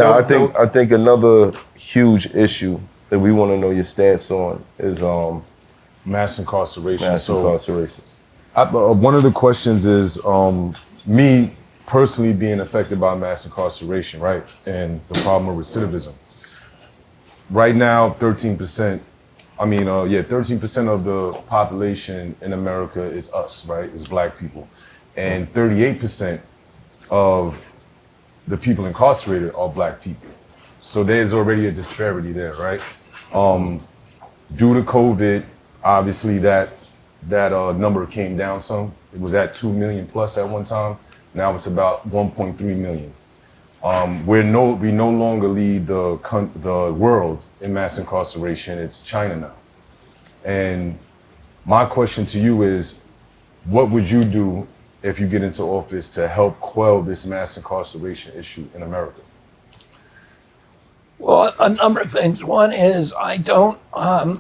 Now, I think another huge issue that we want to know your stance on is mass incarceration. Incarceration. One of the questions is me personally being affected by mass incarceration, right? And the problem of recidivism. Right now, 13% of the population in America is us, right? Is Black people. And 38% of the people incarcerated are Black people. So there's already a disparity there, right? Due to COVID, obviously that number came down some. It was at 2 million plus at one time. Now it's about 1.3 million. We no longer lead the world in mass incarceration. It's China now. And my question to you is, what would you do if you get into office to help quell this mass incarceration issue in America? Well, a number of things. One is I don't like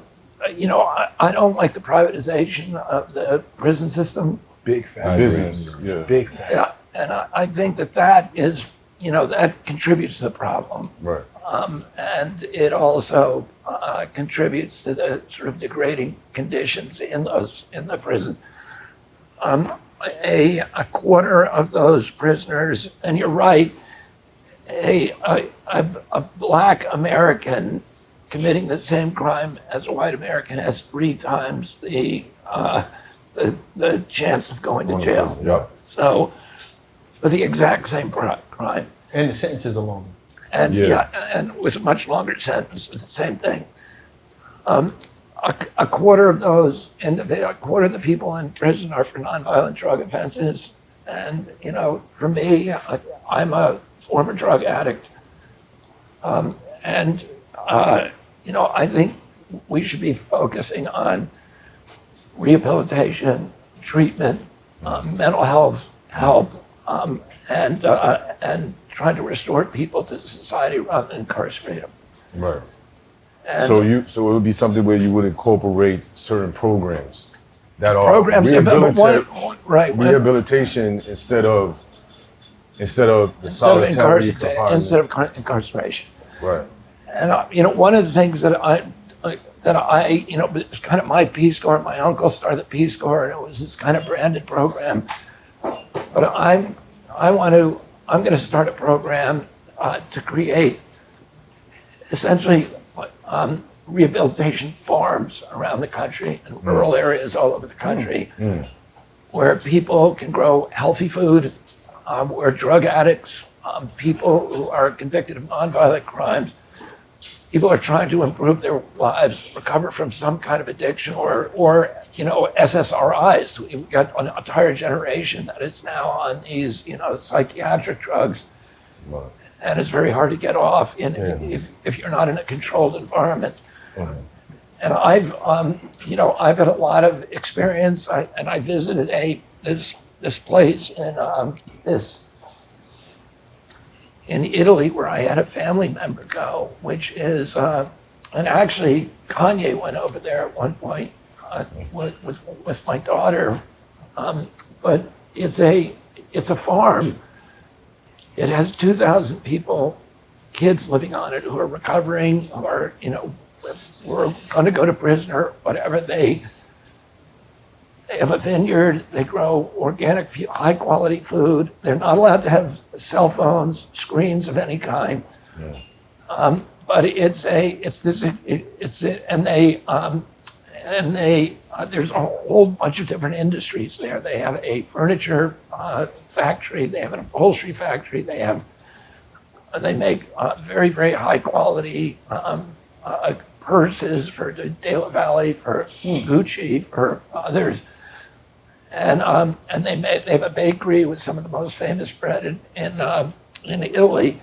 the privatization of the prison system. Big fat Business, yeah. Big fat. Yeah, and I think that is, that contributes to the problem. Right. And it also contributes to the sort of degrading conditions in the prison. A quarter of those prisoners, and you're right, a Black American committing the same crime as a white American has 3 times the chance of going to jail. Yep. So for the exact same crime. And the sentences alone. And and with a much longer sentence, it's the same thing. A quarter of those, a quarter of the people in prison are for nonviolent drug offenses. And, for me, I'm a former drug addict. I think we should be focusing on rehabilitation, treatment, mental health help, and trying to restore people to society rather than incarcerate them. Right. And So it would be something where you would incorporate certain programs that are rehabilitation instead of the solitary confinement. Instead of incarceration. Right. And one of the things that it's kind of my Peace Corps. My uncle started the Peace Corps, and it was this kind of branded program. But I'm going to start a program to create essentially rehabilitation farms around the country and rural areas all over the country, where people can grow healthy food, where drug addicts, people who are convicted of nonviolent crimes, people are trying to improve their lives, recover from some kind of addiction or SSRIs. We've got an entire generation that is now on these, psychiatric drugs. Right. And it's very hard to get off if you're not in a controlled environment. Mm-hmm. And I've had a lot of experience. I visited this place in Italy where I had a family member go, which is, and actually Kanye went over there at one point with my daughter, but it's a farm. It has 2,000 people, kids living on it who are recovering, who are going to go to prison or whatever. They have a vineyard, they grow organic, high quality food. They're not allowed to have cell phones, screens of any kind. Yeah. But there's a whole bunch of different industries there. They have a furniture factory, they have an upholstery factory, they make very, very high quality purses for De La Valle, for Gucci, for others. And they have a bakery with some of the most famous bread in Italy.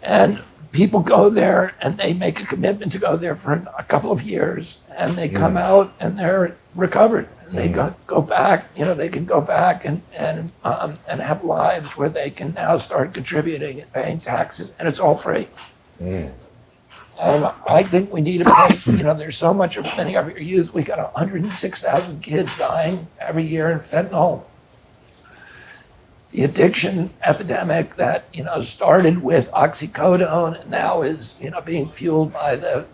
And people go there and they make a commitment to go there for a couple of years, and they come out and they're recovered. And they go back, they can go back and have lives where they can now start contributing and paying taxes, and it's all free. And I think we need to pay, there's so much of many of your youth. We got 106,000 kids dying every year in fentanyl. the addiction epidemic that, started with oxycodone and now is, being fueled by the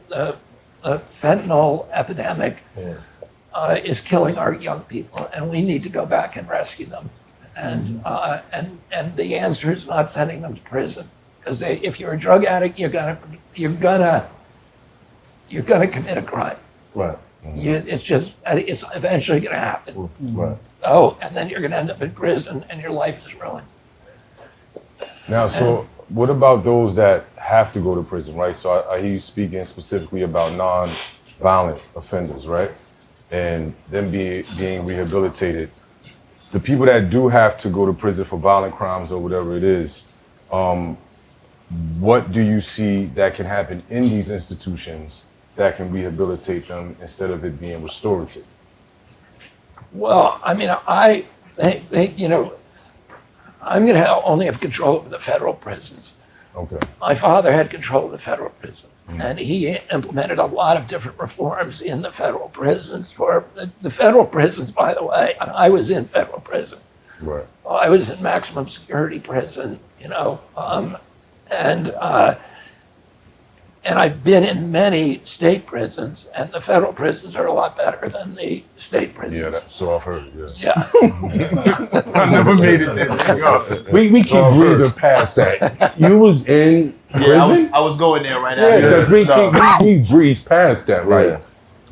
fentanyl epidemic is killing our young people, and we need to go back and rescue them. And the answer is not sending them to prison, because if you're a drug addict, you're gonna commit a crime. Right. It's eventually gonna happen. Right. Oh, and then you're gonna end up in prison, and your life is ruined. Now, so what about those that have to go to prison, right? So I hear you speaking specifically about non-violent offenders, right? And them being rehabilitated. The people that do have to go to prison for violent crimes or whatever it is, what do you see that can happen in these institutions that can rehabilitate them instead of it being restorative? Well, I mean, I think I'm going to only have control over the federal prisons. Okay. My father had control of the federal prisons, and he implemented a lot of different reforms in the federal prisons. For the federal prisons, by the way, and I was in federal prison. Right. I was in maximum security prison, and I've been in many state prisons, and the federal prisons are a lot better than the state prisons. Yeah, so I've heard, yeah. Yeah. I never made it there. We keep reading past that. You was in prison? Yeah, I was going there right Yeah, after. because we breezed past that. Like,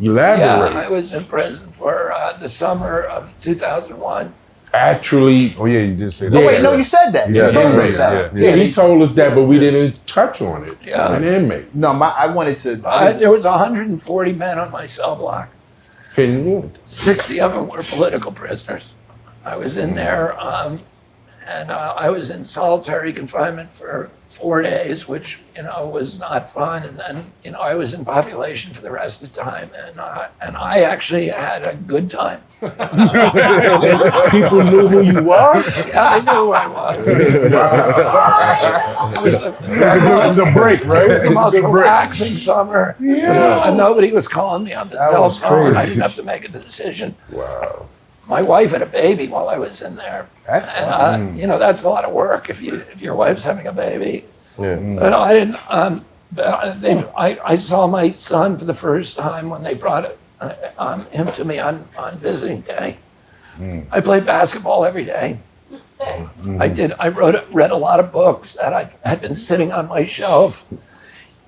Yeah. elaborate. Yeah, I was in prison for the summer of 2001. Actually, Oh yeah, you did say that. Yeah. Wait, no, you said that. Yeah, You told yeah, us that. yeah, he told us that, but we didn't touch on it. Yeah. An inmate. No, I wanted to. There was 140 men on my cell block. 60 of them were political prisoners. I was in there, and I was in solitary confinement for 4 days, which was not fun. And then I was in population for the rest of the time, and I actually had a good time. People knew who you was. Yeah, they knew who I was. It was It's a break, right? It was the most relaxing summer. And nobody was calling me on the telephone. I didn't have to make a decision. Wow. My wife had a baby while I was in there. That's And that's a lot of work if your wife's having a baby. Yeah. But I didn't. I saw my son for the first time when they brought him to me on visiting day. I played basketball every day. I read a lot of books that I had been sitting on my shelf.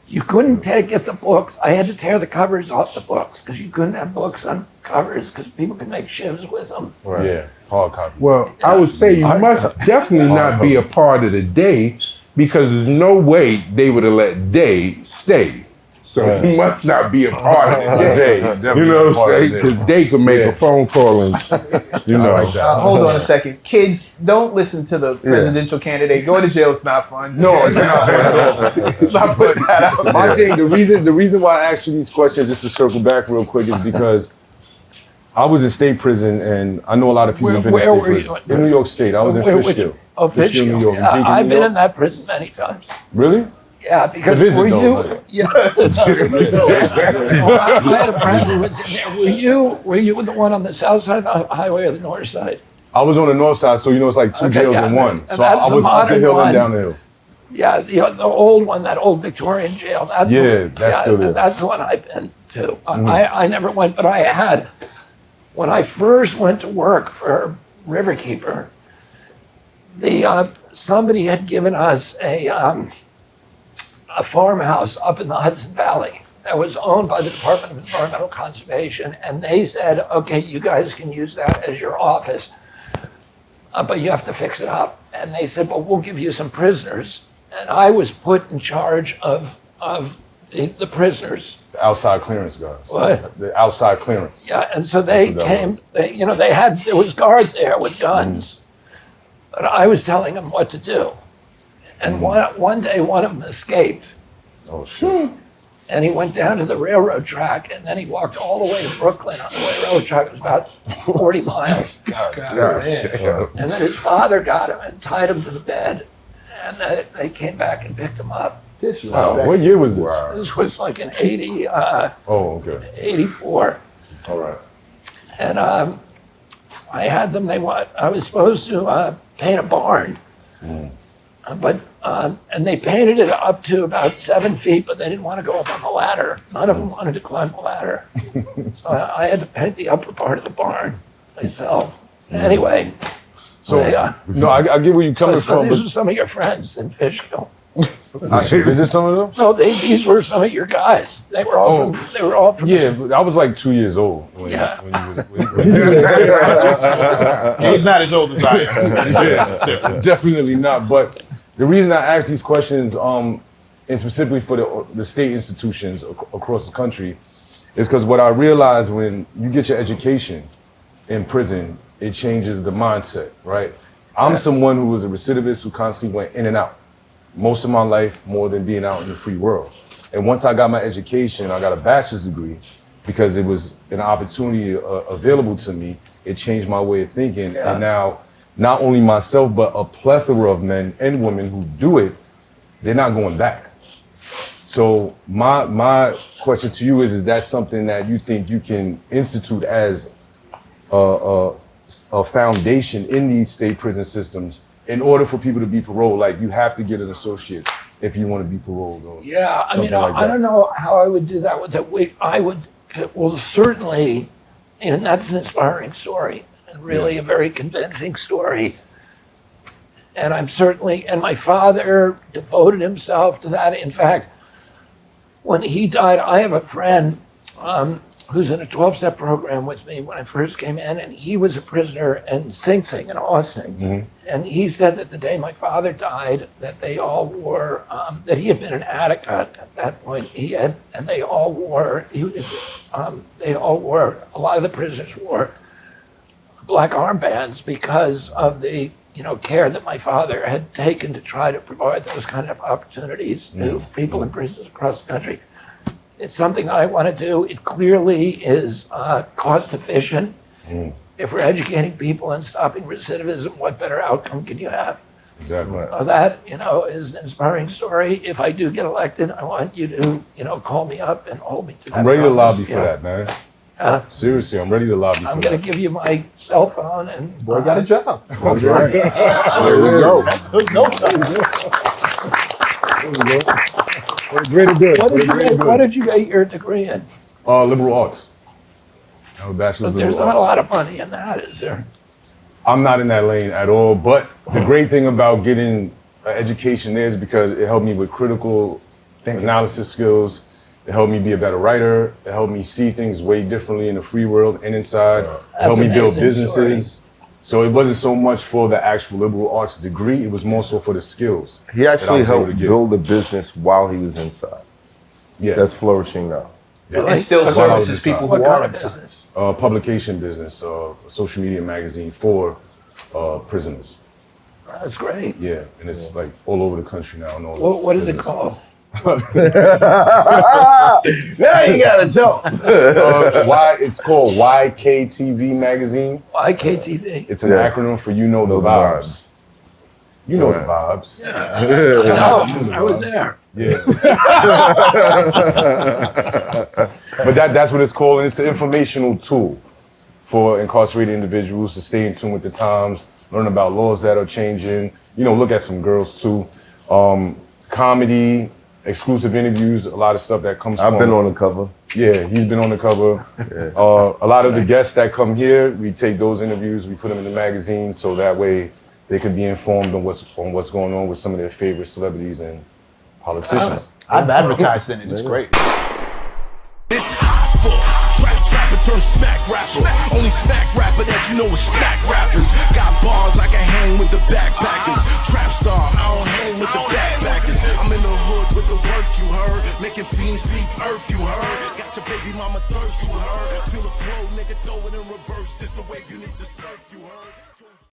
You couldn't get the books. I had to tear the covers off the books because you couldn't have books on covers because people could make shivs with them. Right. Yeah, hard copy. Well, I would say you must definitely not be a part of the day, because there's no way they would have let Day stay. So you must not be a part of the day. You know what I'm saying? Because Day could make a phone call and, hold on a second. Kids, don't listen to the presidential candidate. Go to jail. It's not fun. No, it's not. Let's not put that out My there. thing, the reason why I asked you these questions, just to circle back real quick, is because I was in state prison, and I know a lot of people have been in Where state were you? prison. In New York State. I was in Fishkill. Oh, Fishkill. New York. Yeah, Big in I've New been York. in that prison many times. Really? Yeah, because To visit, were though, you? right? Yeah. I had a friend who was in there. Were you the one on the south side of the highway or the north side? I was on the north side, so it's like two Okay, jails yeah, in one. and So that's I the was up the modern hill one. and down the hill. Yeah, the old one, that old Victorian jail. That's That's still there. That's the one I've been to. I never went, but I had. When I first went to work for Riverkeeper, somebody had given us a farmhouse up in the Hudson Valley that was owned by the Department of Environmental Conservation, and they said, okay, you guys can use that as your office, but you have to fix it up. And they said, well, we'll give you some prisoners. And I was put in charge of the prisoners. The outside clearance guys. What? The outside clearance. Yeah, and so they That's what that came, there was guards there with guns, but I was telling them what to do. And one day, one of them escaped, Oh shit. and he went down to the railroad track, and then he walked all the way to Brooklyn on the railroad track. It was about 40 miles. And then his father got him and tied him to the bed, and they came back and picked him up. Disrespect. What year was this? This was like in Oh, okay. 84. All right. And I had them, I was supposed to paint a barn. But and they painted it up to about 7 feet, but they didn't want to go up on the ladder. None of them wanted to climb the ladder. So I had to paint the upper part of the barn myself. Anyway, So no, I get where you're coming so from. these But are some of your friends in Fishkill. I should visit some of them. No, these were some of your guys. They were all from. They were all from. Yeah, but I was like 2 years old when, Yeah. when you was. He's not as old as I am. Yeah, definitely not. But the reason I ask these questions, and specifically for the state institutions across the country, is because what I realized when you get your education in prison, it changes the mindset, right? I'm someone who was a recidivist who constantly went in and out most of my life, more than being out in the free world. And once I got my education, I got a bachelor's degree because it was an opportunity available to me. It changed my way of thinking. Yeah. And now, not only myself, but a plethora of men and women who do it, they're not going back. So my question to you is that something that you think you can institute as a foundation in these state prison systems in order for people to be paroled? Like, you have to get an associate's if you want to be paroled. Or Yeah, I mean, something like I that. don't know how I would do that with it. I would, well, certainly, and that's an inspiring story and really a very convincing story. And I'm certainly, and my father devoted himself to that. In fact, when he died, I have a friend who's in a 12-step program with me when I first came in, and he was a prisoner in Sing Sing in Austin. And he said that the day my father died, that they all wore, that he had been an Attica at that point. They all wore, a lot of the prisoners wore black armbands because of the care that my father had taken to try to provide those kind of opportunities to people in prisons across the country. It's something that I want to do. It clearly is cost efficient. If we're educating people and stopping recidivism, what better outcome can you have? Exactly. That, is an inspiring story. If I do get elected, I want you to, call me up and hold me to that. I'm ready to promise, lobby for that, man. Seriously, I'm ready to lobby for I'm that. going to give you my cell phone and Boy, got a job. That's right. There we go. what did you get your degree in? Liberal arts. I have a bachelor's But there's liberal not a arts. lot of money in that, is there? I'm not in that lane at all. But the great thing about getting an education there is because it helped me with critical analysis skills. It helped me be a better writer. It helped me see things way differently in the free world and inside. It helped me build amazing businesses. So it wasn't so much for the actual liberal arts degree. It was more so for the skills. He that I actually was able helped to get. build a business while he was inside. Yeah. That's flourishing now. And still What services people What who kind are of inside. business? Publication business, social media magazine for prisoners. That's great. Yeah, and it's like all over the country now. And all What is it called? Now you gotta tell. It's called YKTV magazine. IKTV. It's an Yes. acronym for You Know the Know the Vibes. Vibes. You know Yeah. the vibes. I was there. Yeah. But that's what it's called, and it's an informational tool for incarcerated individuals to stay in tune with the times, learn about laws that are changing, look at some girls too. Comedy, exclusive interviews, a lot of stuff that comes from. I've been on the cover. Yeah, he's been on the cover. A lot of the guests that come here, we take those interviews, we put them in the magazine, so that way they can be informed on what's going on with some of their favorite celebrities and politicians. I've advertised in it. It's great. It's hot for trapper turn smack rapper. Only smack rapper that you know is smack rappers. Got bars I can hang with the backpackers. Trap star, I don't hang with the backpackers. I'm in the hood with the work you heard. Making fiends leave earth you heard. Got your baby mama thirst you heard. Feel the flow, nigga, throw it in reverse. This the wave you need to surf you heard.